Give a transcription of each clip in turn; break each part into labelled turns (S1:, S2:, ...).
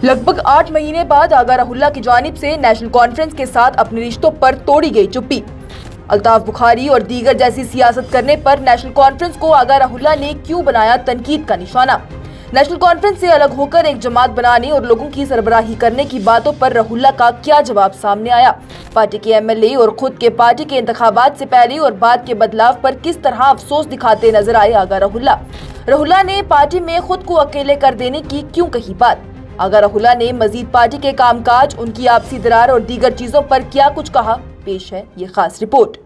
S1: लगभग 8 महीने बाद आगा राहुल्ला की जानिब से नेशनल कॉन्फ्रेंस के साथ अपने रिश्तों पर तोड़ी गई चुप्पी। अल्ताफ बुखारी और दीगर जैसी सियासत करने पर नेशनल कॉन्फ्रेंस को आगा राहुल्ला ने क्यों बनाया तनकीद का निशाना। नेशनल कॉन्फ्रेंस से अलग होकर एक जमात बनाने और लोगों की सरबराही करने की बातों पर राहुल्ला का क्या जवाब सामने आया। पार्टी के एमएलए और खुद के पार्टी के इंतखाबात से पहले और बाद के बदलाव पर किस तरह अफसोस दिखाते नजर आए आगा राहुल्ला। राहुल्ला ने पार्टी में खुद को अकेले कर देने की क्यों कही बात। आगा राहुल्ला ने मजीद पार्टी के कामकाज, उनकी आपसी दरार और दीगर चीजों पर क्या कुछ कहा। पेश है ये खास रिपोर्ट।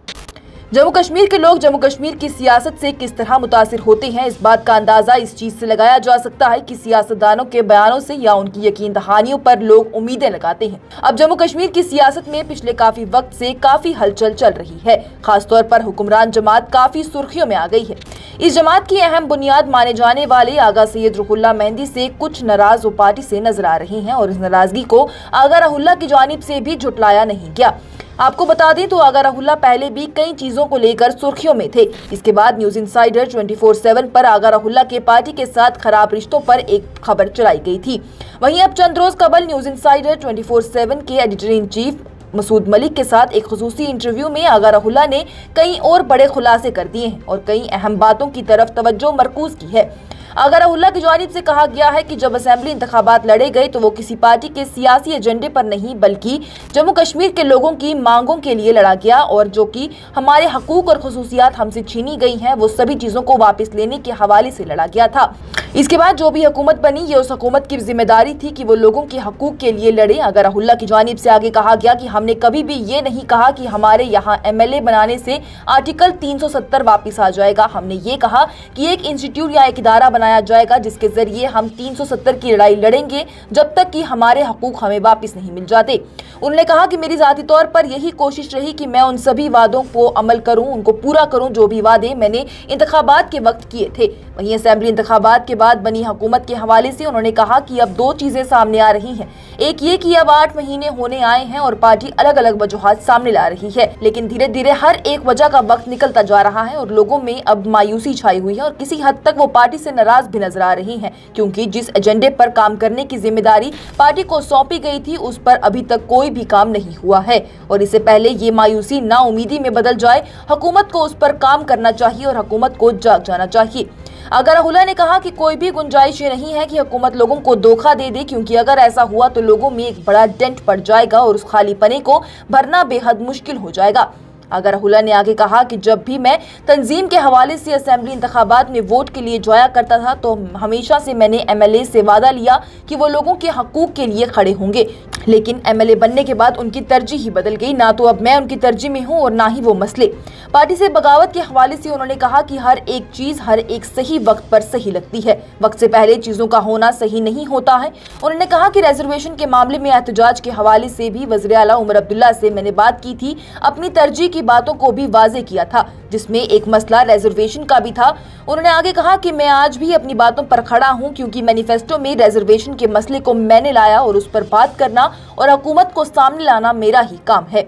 S1: जम्मू कश्मीर के लोग जम्मू कश्मीर की सियासत से किस तरह मुतासिर होते हैं, इस बात का अंदाजा इस चीज से लगाया जा सकता है कि सियासतदानों के बयानों से या उनकी यकीन दहानियों पर लोग उम्मीदें लगाते हैं। अब जम्मू कश्मीर की सियासत में पिछले काफी वक्त से काफी हलचल चल रही है। खासतौर पर हुक्मरान जमात काफी सुर्खियों में आ गई है। इस जमात की अहम बुनियाद माने जाने वाले आगा सैयद रुहुल्लाह मेहंदी से कुछ नाराज वो पार्टी से नजर आ रही हैं और इस नाराजगी को आगा राहुल्ला की जानिब से भी झुटलाया नहीं गया। आपको बता दें तो आगा राहुल्ला पहले भी कई चीजों को लेकर सुर्खियों में थे। इसके बाद न्यूज इनसाइडर 24/7 पर आगा राहुल्ला के पार्टी के साथ खराब रिश्तों पर एक खबर चलाई गई थी। वहीं अब चंद रोज कबल न्यूज इनसाइडर 24/7 के editor in chief Masood Malik के साथ एक खुसूसी इंटरव्यू में आगा राहुल्ला ने कई और बड़े खुलासे कर दिए हैं और कई अहम बातों की तरफ तवज्जो मरकूज की है। आगा राहुल्ला की जानिब से कहा गया है कि जब असेंबली इंतखाबात लड़े गए तो वो किसी पार्टी के सियासी एजेंडे पर नहीं बल्कि जम्मू कश्मीर के लोगों की मांगों के लिए लड़ा गया और जो कि हमारे हकूक और खुसूसियात हमसे छीनी गई हैं वो सभी चीजों को वापस लेने के हवाले से लड़ा गया था। इसके बाद जो भी हुकूमत बनी ये उस हुकूमत की जिम्मेदारी थी कि वो लोगों के हकूक के लिए लड़े। आगा राहुल्ला की जानिब से आगे कहा गया कि हमने कभी भी ये नहीं कहा कि हमारे यहाँ एमएलए बनाने से आर्टिकल 370 वापस आ जाएगा। हमने ये कहा कि एक इंस्टीट्यूट या एक इदारा बनाया जाएगा जिसके जरिए हम 370 की लड़ाई लड़ेंगे जब तक कि हमारे हकूक हमें वापस नहीं मिल जाते। उन्होंने कहा कि मेरी जाती तौर पर यही कोशिश रही कि मैं उन सभी वादों को अमल करूं, उनको पूरा करूं जो भी वादे मैंने इंतखाबात के वक्त किए थे। वहीं असेंबली इंतखाबात के बाद बनी हुकूमत के हवाले से उन्होंने कहा कि अब दो चीजें सामने आ रही हैं। एक ये कि अब 8 महीने होने आए हैं और पार्टी अलग अलग वजूहात सामने ला रही है, लेकिन धीरे धीरे हर एक वजह का वक्त निकलता जा रहा है और लोगों में अब मायूसी छाई हुई है और किसी हद तक वो पार्टी से नाराज भी नजर आ रही हैं, क्योंकि जिस एजेंडे पर काम करने की जिम्मेदारी पार्टी को सौंपी गई थी उस पर अभी तक कोई भी काम नहीं हुआ है। और इससे पहले ये मायूसी नाउमीदी में बदल जाए, हुकूमत को उस पर काम करना चाहिए और हुकूमत को जाग जाना चाहिए। आगा राहुल्ला ने कहा कि कोई भी गुंजाइश ये नहीं है कि हुकूमत लोगों को धोखा दे दे, क्योंकि अगर ऐसा हुआ तो लोगों में एक बड़ा डेंट पड़ जाएगा और उस खाली पने को भरना बेहद मुश्किल हो जाएगा। आगा राहुल्ला ने आगे कहा कि जब भी मैं तंजीम के हवाले से असेंबली इंतखाबात में वोट के लिए जाया करता था तो हमेशा से मैंने एमएलए से वादा लिया कि वो लोगों के हकूक के लिए खड़े होंगे, लेकिन एमएलए बनने के बाद उनकी तरजीह ही बदल गई। ना तो अब मैं उनकी तरजीह में हूं और ना ही वो मसले। पार्टी से बगावत के हवाले से उन्होंने कहा कि हर एक चीज हर एक सही वक्त पर सही लगती है, वक्त से पहले चीजों का होना सही नहीं होता है। उन्होंने कहा कि रिजर्वेशन के मामले में एहतजाज के हवाले से भी वज़ीर आला उमर अब्दुल्ला से मैंने बात की थी, अपनी तरजीह की बातों को भी वाजे किया था, जिसमें एक मसला रिजर्वेशन का भी था। उन्होंने आगे कहा कि मैं आज भी अपनी बातों पर खड़ा हूं, क्योंकि मैनिफेस्टो में रिजर्वेशन के मसले को मैंने लाया और उस पर बात करना और हुकूमत को सामने लाना मेरा ही काम है।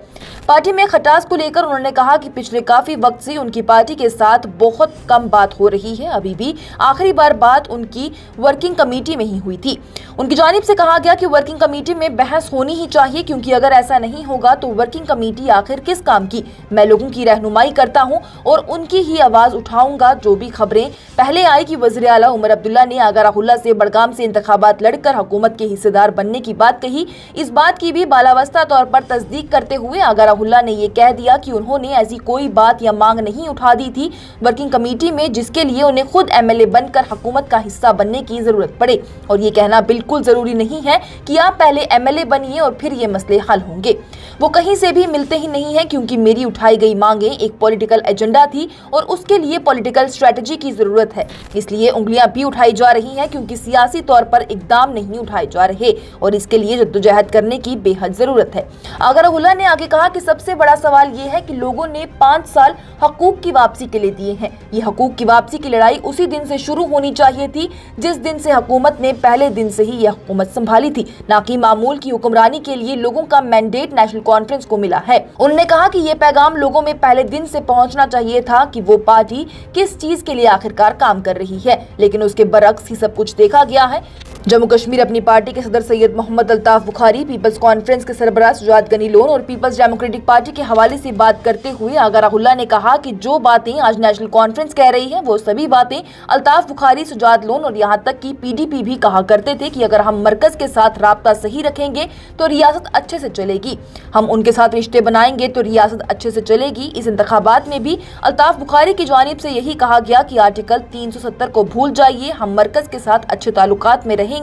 S1: पार्टी में खटास को लेकर उन्होंने कहा कि पिछले काफी वक्त से उनकी पार्टी के साथ बहुत कम बात हो रही है। अभी भी आखिरी बार बात उनकी वर्किंग कमेटी में ही हुई थी। उनकी जानिब से कहा गया कि वर्किंग कमेटी में बहस होनी ही चाहिए, क्योंकि अगर ऐसा नहीं होगा तो वर्किंग कमेटी आखिर किस काम की। मैं लोगों की रहनुमाई करता हूं और उनकी ही आवाज उठाऊंगा। जो भी खबरें पहले आई कि वज़ीर आला उमर अब्दुल्ला ने आगा राहुल्ला से बड़गाम से इंतखाबात लड़कर हुकूमत के हिस्सेदार बनने की बात कही, इस बात की भी बालावस्ता तौर पर तस्दीक करते हुए आगा राहुल्ला ने यह कह दिया कि उन्होंने ऐसी कोई बात या मांग नहीं उठा दी थी वर्किंग कमेटी में जिसके लिए उन्हें खुद एमएलए बनकर हुकूमत का हिस्सा बनने की जरूरत पड़े। और ये कहना बिल्कुल जरूरी नहीं है कि आप पहले एमएलए बनिए और फिर ये मसले हल होंगे। वो कहीं से भी मिलते ही नहीं है, क्योंकि मेरी उठाई गई मांगे एक पॉलिटिकल एजेंडा थी और उसके लिए पॉलिटिकल स्ट्रेटजी की जरूरत है। इसलिए उंगलियां भी उठाई जा रही हैं, क्योंकि सियासी तौर पर इकदाम नहीं उठाए जा रहे और इसके लिए जद्दोजहद करने की बेहद जरूरत है। आगा राहुल्ला ने आगे कहा कि सबसे बड़ा सवाल ये है कि लोगों ने 5 साल हकूक की वापसी के लिए दिए हैं। ये हकूक की वापसी की लड़ाई उसी दिन से शुरू होनी चाहिए थी जिस दिन से हुकूमत ने पहले दिन से ही यह हुकूमत संभाली थी, ना कि मामूल की हुक्मरानी के लिए लोगों का मैंडेट नेशनल कॉन्फ्रेंस को मिला है। उन्होंने कहा कि ये पैगाम लोगों में पहले दिन से पहुंचना चाहिए था कि वो पार्टी किस चीज के लिए आखिरकार काम कर रही है, लेकिन उसके बरक्स ही सब कुछ देखा गया है। जम्मू कश्मीर अपनी पार्टी के सदर सैयद मोहम्मद अल्ताफ बुखारी, पीपल्स कॉन्फ्रेंस के सरबराह शुजात गनी लोन और पीपल्स डेमोक्रेटिक पार्टी के हवाले से बात करते हुए आगा राहुल्ला ने कहा कि जो बातें आज नेशनल कॉन्फ्रेंस कह रही है वो सभी बातें अल्ताफ बुखारी, शुजात लोन और यहाँ तक कि पीडीपी भी कहा करते थे कि अगर हम मरकज के साथ राब्ता सही रखेंगे तो रियासत अच्छे से चलेगी, हम उनके साथ रिश्ते बनाएंगे तो रियासत अच्छे से चलेगी। इस इंतखाबात में भी अल्ताफ बुखारी की जानिब से यही कहा गया कि आर्टिकल 370 को भूल जाइए, हम मरकज के साथ अच्छे ताल्लुकात में रहेंगे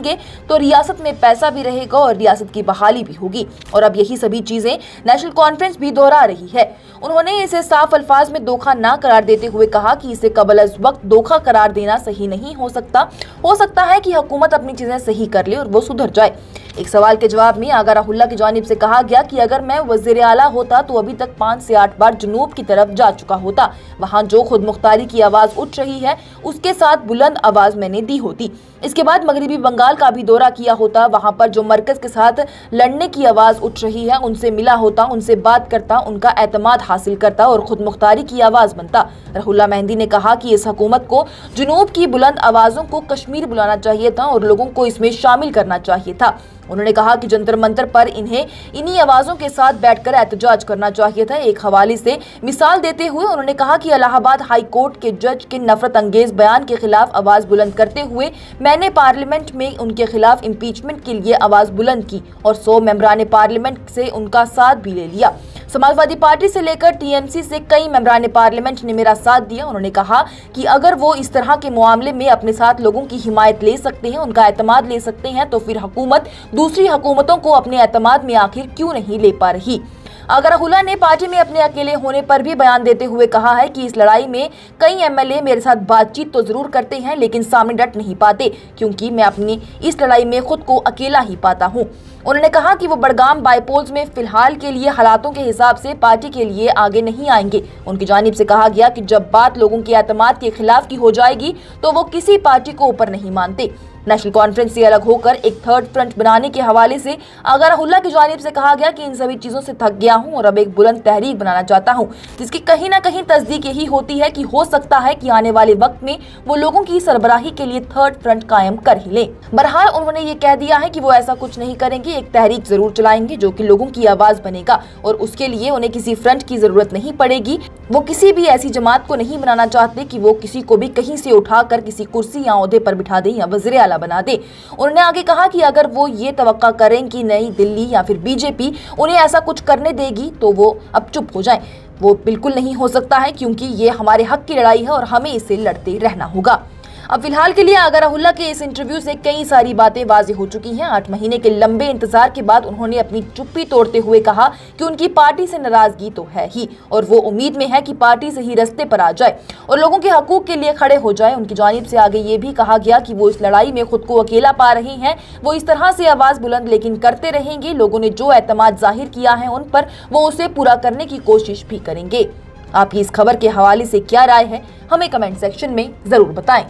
S1: तो रियासत में पैसा भी रहेगा और रियासत की बहाली भी होगी। और अब यही सभी चीजें नेशनल कॉन्फ्रेंस भी दोहरा रही है। उन्होंने इसे साफ अल्फाज में धोखा ना करार देते हुए कहा कि इसे कबल अज वक्त धोखा करार देना सही नहीं हो सकता है कि हुकूमत अपनी चीजें सही कर ले और वो सुधर जाए। एक सवाल के जवाब में आगा राहुल्ला की जानिब से कहा गया कि अगर मैं वज़ीर आला होता तो अभी तक 5 से 8 बार जुनूब की तरफ जा चुका होता, वहां जो खुद मुख्तारी की आवाज उठ रही है उसके साथ बुलंद आवाज मैंने दी होती। इसके बाद मगरबी बंगाल का भी दौरा किया होता, वहां पर जो मरकज के साथ लड़ने की आवाज उठ रही है उनसे मिला होता, उनसे बात करता, उनका एतमाद हासिल करता और खुद मुख्तारी की आवाज बनता। राहुल्ला मेहंदी ने कहा कि इस हुकूमत को जुनूब की बुलंद आवाजों को कश्मीर बुलाना चाहिए था और लोगों को इसमें शामिल करना चाहिए था। उन्होंने कहा कि जंतर मंतर पर इन्हें इन्हीं आवाजों के साथ बैठकर एहतजाज करना चाहिए था। एक हवाले से मिसाल देते हुए उन्होंने कहा कि इलाहाबाद हाई कोर्ट के जज के नफरत अंगेज बयान के खिलाफ आवाज बुलंद करते हुए मैंने पार्लियामेंट में उनके खिलाफ इम्पीचमेंट के लिए आवाज बुलंद की और 100 मेंबरान पार्लियामेंट से उनका साथ भी ले लिया। समाजवादी पार्टी से लेकर टीएमसी से कई मेंबरान पार्लियामेंट ने मेरा साथ दिया। उन्होंने कहा कि अगर वो इस तरह के मामले में अपने साथ लोगों की हिमायत ले सकते हैं, उनका एतमाद ले सकते हैं, तो फिर हुकूमत दूसरी हुकूमतों को अपने एतमाद में आखिर क्यों नहीं ले पा रही। आगा राहुल्ला ने पार्टी में अपने अकेले होने पर भी बयान देते हुए कहा है कि इस लड़ाई में कई एमएलए मेरे साथ बातचीत तो जरूर करते हैं लेकिन सामने डट नहीं पाते, क्योंकि मैं अपनी इस लड़ाई में खुद को अकेला ही पाता हूं। उन्होंने कहा कि वो बड़गाम बाईपोल्स में फिलहाल के लिए हालातों के हिसाब से पार्टी के लिए आगे नहीं आएंगे। उनकी जानिब से कहा गया कि जब बात लोगों के एतमाद के खिलाफ की हो जाएगी तो वो किसी पार्टी को ऊपर नहीं मानते। नेशनल कॉन्फ्रेंस से अलग होकर एक थर्ड फ्रंट बनाने के हवाले से आगा राहुल्ला की जानिब से कहा गया कि इन सभी चीजों से थक गया हूं और अब एक बुलंद तहरीक बनाना चाहता हूं, जिसकी कहीं ना कहीं तस्दीक यही होती है कि हो सकता है कि आने वाले वक्त में वो लोगों की सरबराही के लिए थर्ड फ्रंट कायम कर ही ले। बहरहाल उन्होंने ये कह दिया है कि वो ऐसा कुछ नहीं करेंगे, एक तहरीक जरूर चलाएंगे जो कि लोगों की आवाज बनेगा और उसके लिए उन्हें किसी फ्रंट की जरूरत नहीं पड़ेगी। वो किसी भी ऐसी जमात को नहीं बनाना चाहते कि वो किसी को भी कहीं से उठाकर किसी कुर्सी या ओहदे पर बिठा दे या वज़ीर आला बना दे। उन्होंने आगे कहा कि अगर वो ये तवक्का करें कि नई दिल्ली या फिर बीजेपी उन्हें ऐसा कुछ करने देगी तो वो अब चुप हो जाएं। वो बिल्कुल नहीं हो सकता है, क्योंकि ये हमारे हक की लड़ाई है और हमें इसे लड़ते रहना होगा। अब फिलहाल के लिए आगा राहुल्ला के इस इंटरव्यू से कई सारी बातें वाज़ेह हो चुकी हैं। 8 महीने के लंबे इंतजार के बाद उन्होंने अपनी चुप्पी तोड़ते हुए कहा कि उनकी पार्टी से नाराजगी तो है ही और वो उम्मीद में है कि पार्टी सही रास्ते पर आ जाए और लोगों के हकूक के लिए खड़े हो जाए। उनकी जानिब से आगे ये भी कहा गया कि वो इस लड़ाई में खुद को अकेला पा रहे हैं, वो इस तरह से आवाज बुलंद लेकिन करते रहेंगे। लोगों ने जो एतमाद जाहिर किया है उन पर वो उसे पूरा करने की कोशिश भी करेंगे। आपकी इस खबर के हवाले से क्या राय है, हमें कमेंट सेक्शन में जरूर बताएं।